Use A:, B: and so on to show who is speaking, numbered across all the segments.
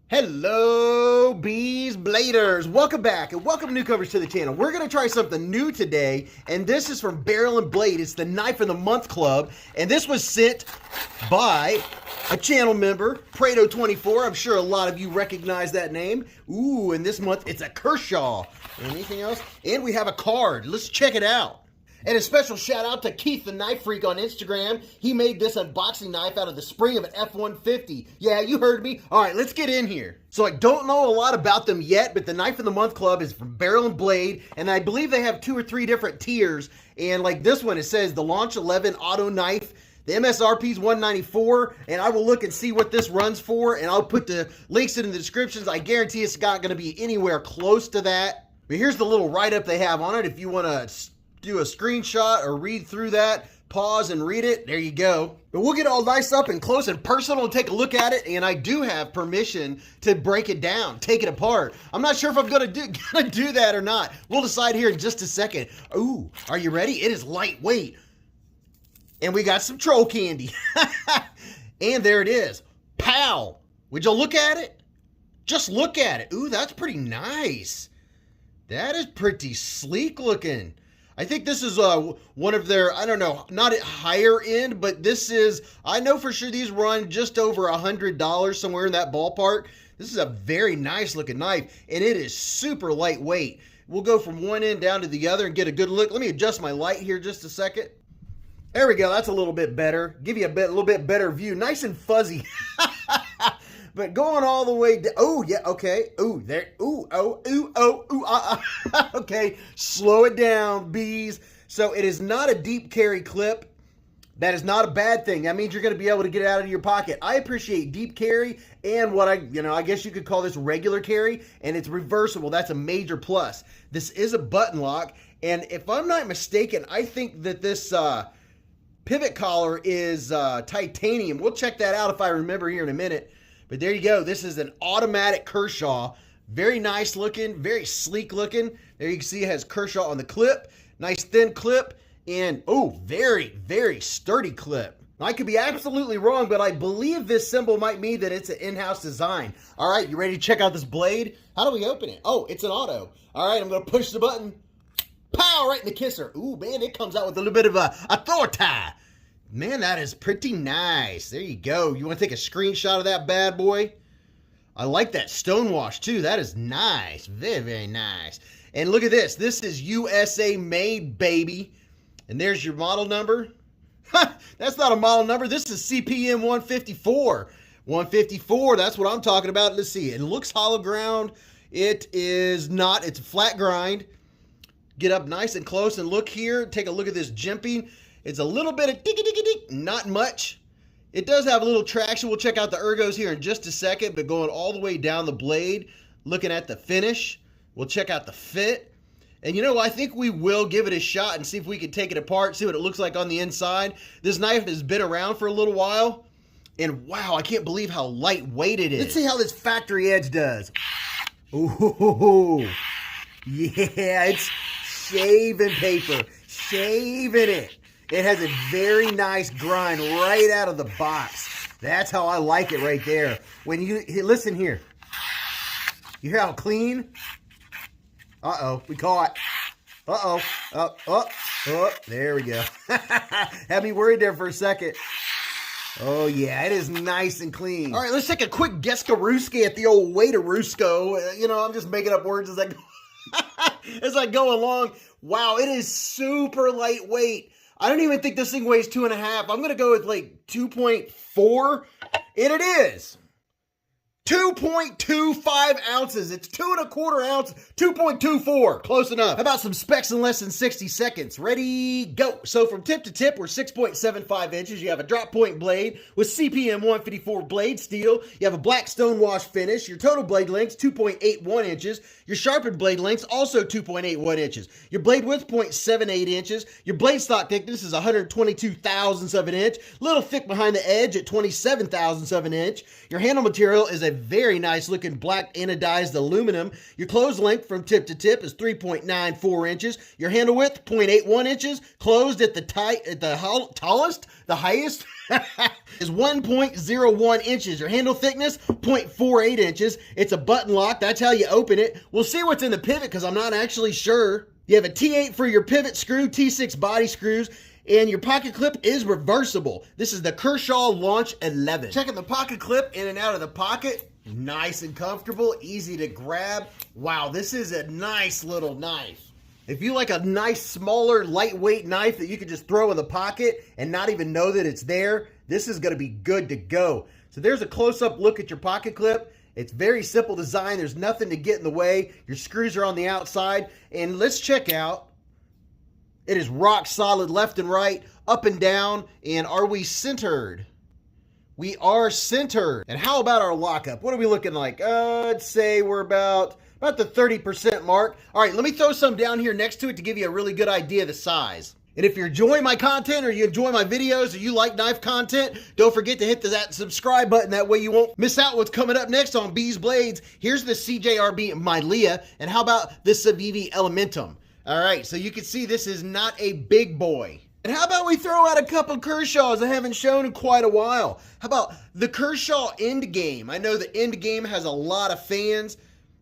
A: Hello, Beez Bladers. Welcome back and welcome newcomers to the channel. We're going to try something new today, and this is from Barrel and Blade. It's the Knife of the Month Club, and this was sent by a channel member, Prado24. I'm sure a lot of you recognize that name. Ooh, and this month it's a Kershaw. Anything else? And we have a card. Let's check it out. And a special shout out to Keith the Knife Freak on Instagram. He made this unboxing knife out of the spring of an F-150. Yeah, you heard me. All right, let's get in here. So I don't know a lot about them yet, but the Knife of the Month Club is from Barrel and Blade, and I believe they have 2 or 3 different tiers. And like this one, it says the Launch 11 Auto Knife. The MSRP is $194, and I will look and see what this runs for, and I'll put the links in the descriptions. I guarantee it's not going to be anywhere close to that. But here's the little write-up they have on it if you want to do a screenshot or read through that, pause and read it. There you go. But we'll get all nice up and close and personal and take a look at it, and I do have permission to break it down, take it apart. I'm not sure if I'm gonna do that or not. We'll decide here in just a second. Ooh, are you ready? It is lightweight. And we got some troll candy. And there it is. Pow! Would you look at it? Just look at it. Ooh, that's pretty nice. That is pretty sleek looking. I think this is one of their, I don't know, not at higher end, but this is, I know for sure these run just over $100, somewhere in that ballpark. This is a very nice looking knife, and it is super lightweight. We'll go from one end down to the other and get a good look. Let me adjust my light here just a second. There we go, that's a little bit better. Give you a little bit better view. Nice and fuzzy. But going all the way down, oh yeah, okay, ooh, there, ooh, oh, ooh, oh, ooh, okay, slow it down, Beez. So it is not a deep carry clip. That is not a bad thing. That means you're going to be able to get it out of your pocket. I appreciate deep carry and what I guess you could call this regular carry, and it's reversible. That's a major plus. This is a button lock, and if I'm not mistaken, I think that this pivot collar is titanium. We'll check that out if I remember here in a minute. But there you go. This is an automatic Kershaw. Very nice looking, very sleek looking. There you can see it has Kershaw on the clip. Nice thin clip. And, oh, very, very sturdy clip. I could be absolutely wrong, but I believe this symbol might mean that it's an in-house design. All right, you ready to check out this blade? How do we open it? Oh, it's an auto. All right, I'm going to push the button. Pow, right in the kisser. Ooh, man, it comes out with a little bit of a authority. Man, that is pretty nice. There you go. You want to take a screenshot of that bad boy? I like that stonewash too. That is nice. Very, very nice. And look at this. This is USA made, baby. And there's your model number. That's not a model number. This is CPM 154. 154, that's what I'm talking about. Let's see. It looks hollow ground. It is not. It's a flat grind. Get up nice and close and look here. Take a look at this jimping. It's a little bit of tick, not much. It does have a little traction. We'll check out the ergos here in just a second, but going all the way down the blade, looking at the finish, we'll check out the fit. And you know, I think we will give it a shot and see if we can take it apart, see what it looks like on the inside. This knife has been around for a little while, and wow, I can't believe how lightweight it is. Let's see how this factory edge does. Ooh, yeah, it's shaving paper, shaving it. It has a very nice grind right out of the box. That's how I like it right there. When you listen here, you hear how clean? Uh-oh, we caught. Uh-oh, there we go. Had me worried there for a second. Oh yeah, it is nice and clean. All right, let's take a quick Geskaruski at the old Waiterusco. You know, I'm just making up words as I go, as I go along. Wow, it is super lightweight. I don't even think this thing weighs 2.5. I'm going to go with like 2.4. And it is 2.25 ounces. It's 2.25 ounces, 2.24. Close enough. How about some specs in less than 60 seconds? Ready, go. So from tip to tip, we're 6.75 inches. You have a drop point blade with CPM 154 blade steel. You have a black stonewash finish. Your total blade length 2.81 inches. Your sharpened blade length also 2.81 inches. Your blade width 0.78 inches. Your blade stock thickness is 122 thousandths of an inch. Little thick behind the edge at 27 thousandths of an inch. Your handle material is a very nice looking black anodized aluminum. Your closed length from tip to tip is 3.94 inches. Your handle width, 0.81 inches. Closed at the highest is 1.01 inches. Your handle thickness, 0.48 inches. It's a button lock. That's how you open it. We'll see what's in the pivot because I'm not actually sure. You have a T8 for your pivot screw, T6 body screws, and your pocket clip is reversible. This is the Kershaw Launch 11. Checking the pocket clip in and out of the pocket. Nice and comfortable, easy to grab. Wow, this is a nice little knife. If you like a nice, smaller, lightweight knife that you can just throw in the pocket and not even know that it's there, this is gonna be good to go. So there's a close-up look at your pocket clip. It's very simple design. There's nothing to get in the way. Your screws are on the outside. And let's check out. It is rock solid left and right, up and down. And are we centered? We are centered. And how about our lockup? What are we looking like? I'd say we're about the 30% mark. All right, let me throw some down here next to it to give you a really good idea of the size. And if you're enjoying my content or you enjoy my videos or you like knife content, don't forget to hit that subscribe button. That way you won't miss out what's coming up next on Beez Blades. Here's the CJRB Mylea. And how about this Civivi Elementum? All right, so you can see this is not a big boy. And how about we throw out a couple Kershaws I haven't shown in quite a while? How about the Kershaw Endgame? I know the Endgame has a lot of fans.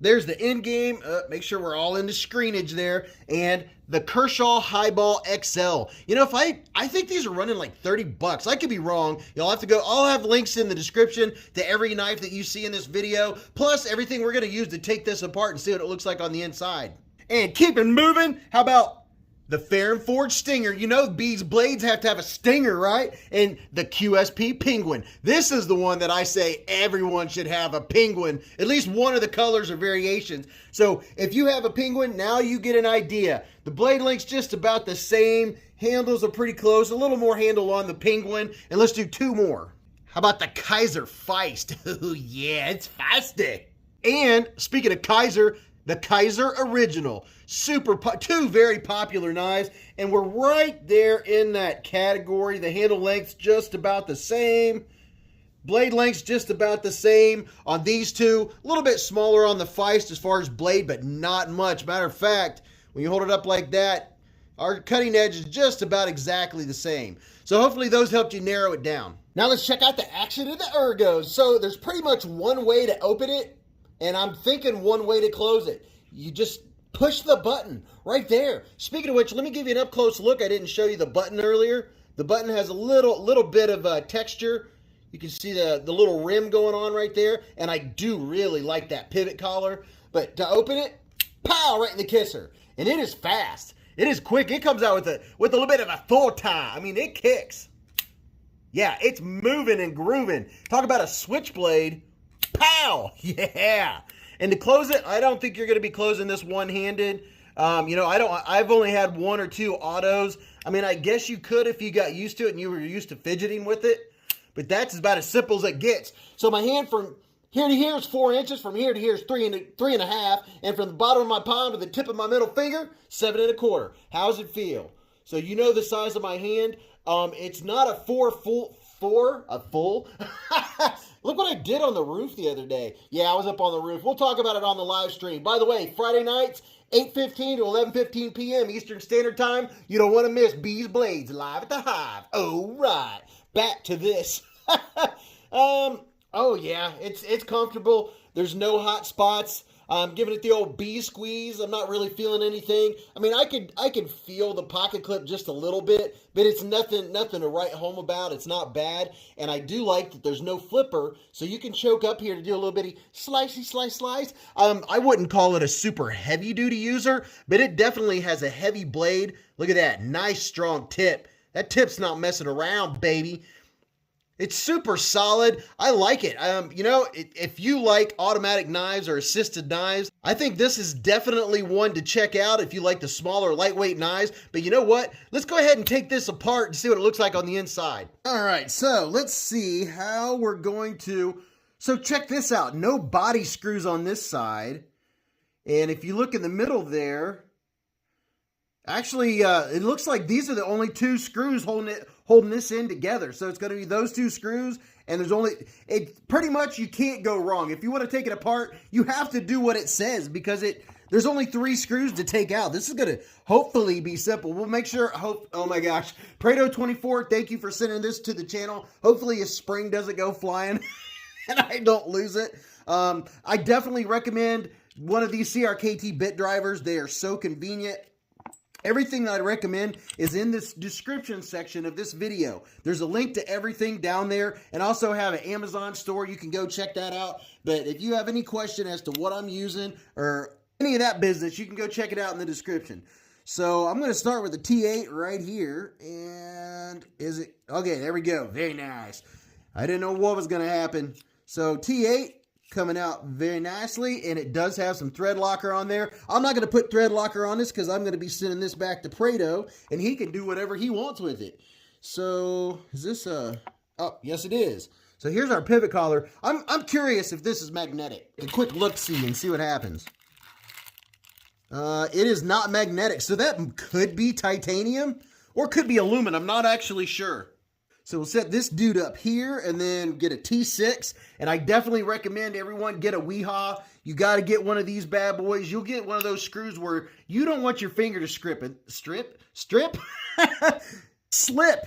A: There's the Endgame. Make sure we're all in the screenage there. And the Kershaw Highball XL. You know, I think these are running like 30 bucks. I could be wrong. You'll have to go. I'll have links in the description to every knife that you see in this video, plus everything we're going to use to take this apart and see what it looks like on the inside. And keep it moving. How about the Fair and Forged Stinger? You know, Beez Blades have to have a stinger, right? And the QSP Penguin. This is the one that I say everyone should have a penguin. At least one of the colors or variations. So if you have a penguin, now you get an idea. The blade length's just about the same. Handles are pretty close. A little more handle on the penguin. And let's do two more. How about the KIZER Feist? Oh yeah, it's feisty. And speaking of KIZER, the KIZER Original. Two very popular knives, and we're right there in that category. The handle length's just about the same. Blade length's just about the same on these two. A little bit smaller on the Feist as far as blade, but not much. Matter of fact, when you hold it up like that, our cutting edge is just about exactly the same. So hopefully those helped you narrow it down. Now let's check out the action of the ergos. So there's pretty much one way to open it, and I'm thinking one way to close it. You just push the button right there. Speaking of which, let me give you an up-close look. I didn't show you the button earlier. The button has a little bit of texture. You can see the little rim going on right there, and I do really like that pivot collar. But to open it, pow, right in the kisser. And it is fast. It is quick. It comes out with a little bit of authority. I mean, it kicks. Yeah, it's moving and grooving. Talk about a switchblade. Pow! Yeah. And to close it, I don't think you're going to be closing this one-handed. You know, I've only had one or two autos. I mean, I guess you could if you got used to it and you were used to fidgeting with it. But that's about as simple as it gets. So my hand from here to here is 4 inches. From here to here is 3.5. And from the bottom of my palm to the tip of my middle finger, 7.25. How does it feel? So you know the size of my hand. It's not a full. Look what I did on the roof the other day. Yeah, I was up on the roof. We'll talk about it on the live stream. By the way, Friday nights, 8:15 to 11:15 p.m. Eastern Standard Time. You don't want to miss Beez Blades live at the Hive. Oh, right. Back to this. Oh, yeah, it's comfortable. There's no hot spots. I'm giving it the old bee squeeze. I'm not really feeling anything. I mean, I can feel the pocket clip just a little bit, but it's nothing to write home about. It's not bad, and I do like that there's no flipper, so you can choke up here to do a little bitty slice. I wouldn't call it a super heavy-duty user, but it definitely has a heavy blade. Look at that. Nice, strong tip. That tip's not messing around, baby. It's super solid. I like it. You know, if you like automatic knives or assisted knives, I think this is definitely one to check out if you like the smaller, lightweight knives. But you know what? Let's go ahead and take this apart and see what it looks like on the inside. All right, so let's see how we're going to... So check this out. No body screws on this side. And if you look in the middle there, actually, it looks like these are the only two screws holding this in together. So it's going to be those two screws and pretty much you can't go wrong. If you want to take it apart, you have to do what it says because there's only 3 screws to take out. This is going to hopefully be simple. We'll make sure, oh my gosh. Prado24, thank you for sending this to the channel. Hopefully a spring doesn't go flying and I don't lose it. I definitely recommend one of these CRKT bit drivers. They are so convenient. Everything that I recommend is in this description section of this video. There's a link to everything down there, and also have an Amazon store. You can go check that out. But if you have any question as to what I'm using or any of that business, you can go check it out in the description. So I'm going to start with the T8 right here. And is it? Okay, there we go. Very nice. I didn't know what was going to happen. So T8 coming out very nicely, and it does have some thread locker on there. I'm not going to put thread locker on this because I'm going to be sending this back to Prado, and he can do whatever he wants with it. So is this oh, yes it is. So here's our pivot collar. I'm curious if this is magnetic. A quick look-see and see what happens. It is not magnetic, so that could be titanium or could be aluminum. I'm not actually sure. So we'll set this dude up here and then get a T6. And I definitely recommend everyone get a Weehaw. You got to get one of these bad boys. You'll get one of those screws where you don't want your finger to slip.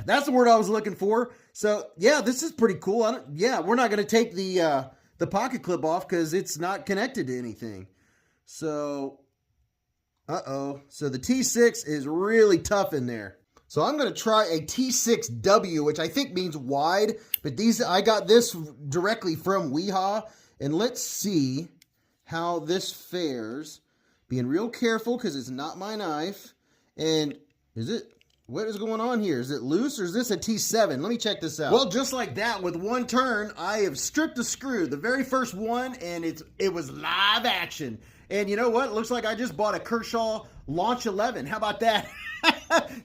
A: That's the word I was looking for. So yeah, this is pretty cool. We're not going to take the pocket clip off because it's not connected to anything. So, so the T6 is really tough in there. So I'm going to try a T6W, which I think means wide, but I got this directly from Weehaw, and let's see how this fares. Being real careful because it's not my knife. And what is going on here? Is it loose or is this a T7? Let me check this out. Well, just like that, with one turn, I have stripped a screw, the very first one, and it was live action. And you know what? It looks like I just bought a Kershaw Launch 11. How about that?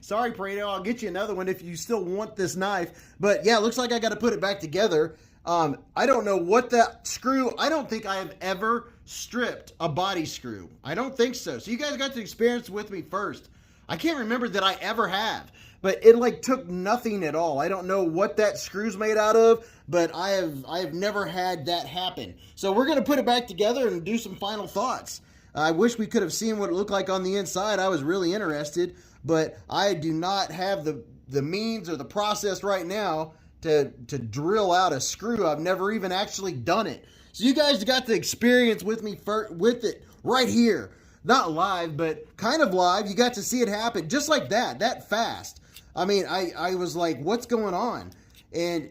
A: Sorry, Prado. I'll get you another one if you still want this knife. But yeah, it looks like I got to put it back together. I don't know what that screw. I don't think I have ever stripped a body screw. I don't think so. So you guys got to experience with me first. I can't remember that I ever have. But it took nothing at all. I don't know what that screw's made out of, but I have never had that happen. So we're going to put it back together and do some final thoughts. I wish we could have seen what it looked like on the inside. I was really interested, but I do not have the means or the process right now to drill out a screw. I've never even actually done it. So you guys got the experience with me with it right here. Not live, but kind of live. You got to see it happen just like that fast. I mean, I was like, what's going on? And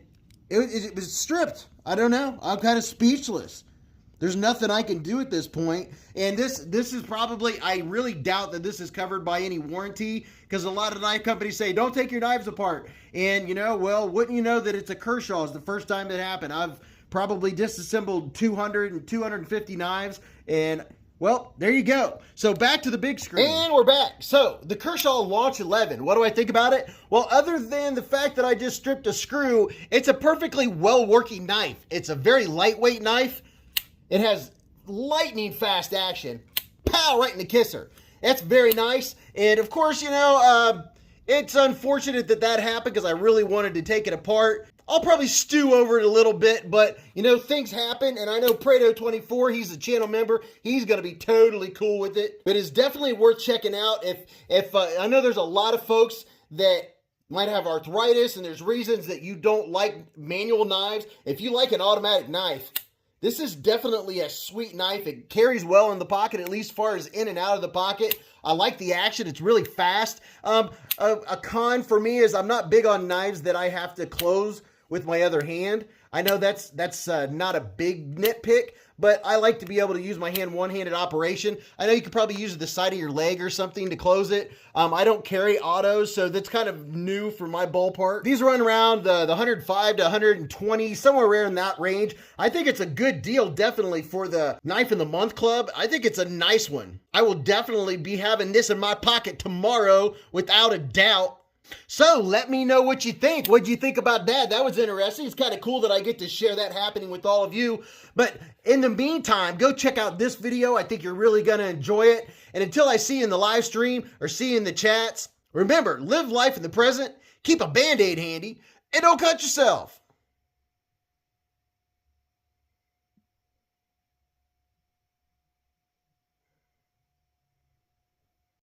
A: it was stripped. I don't know. I'm kind of speechless. There's nothing I can do at this point. And this is probably, I really doubt that this is covered by any warranty because a lot of knife companies say, don't take your knives apart. And, you know, well, wouldn't you know that it's a Kershaw? It's the first time that happened. I've probably disassembled 200 and 250 knives. And, well, there you go. So back to the big screen. And we're back. So the Kershaw Launch 11, what do I think about it? Well, other than the fact that I just stripped a screw, it's a perfectly well-working knife. It's a very lightweight knife. It has lightning fast action. Pow, right in the kisser. That's very nice. And of course, you know, it's unfortunate that happened because I really wanted to take it apart. I'll probably stew over it a little bit, but you know, things happen. And I know Prado24, he's a channel member. He's going to be totally cool with it. But it's definitely worth checking out. If I know there's a lot of folks that might have arthritis and there's reasons that you don't like manual knives. If you like an automatic knife, this is definitely a sweet knife. It carries well in the pocket, at least as far as in and out of the pocket. I like the action. It's really fast. A con for me is I'm not big on knives that I have to close with my other hand. I know that's not a big nitpick, but I like to be able to use my hand one-handed operation. I know you could probably use the side of your leg or something to close it. I don't carry autos, so that's kind of new for my ballpark. These run around the 105 to 120, somewhere around in that range. I think it's a good deal, definitely, for the Knife in the Month Club. I think it's a nice one. I will definitely be having this in my pocket tomorrow, without a doubt. So let me know what you think. What did you think about that? That was interesting. It's kind of cool that I get to share that happening with all of you. But in the meantime, go check out this video. I think you're really going to enjoy it. And until I see you in the live stream or see you in the chats, remember, live life in the present, keep a Band-Aid handy, and don't cut yourself.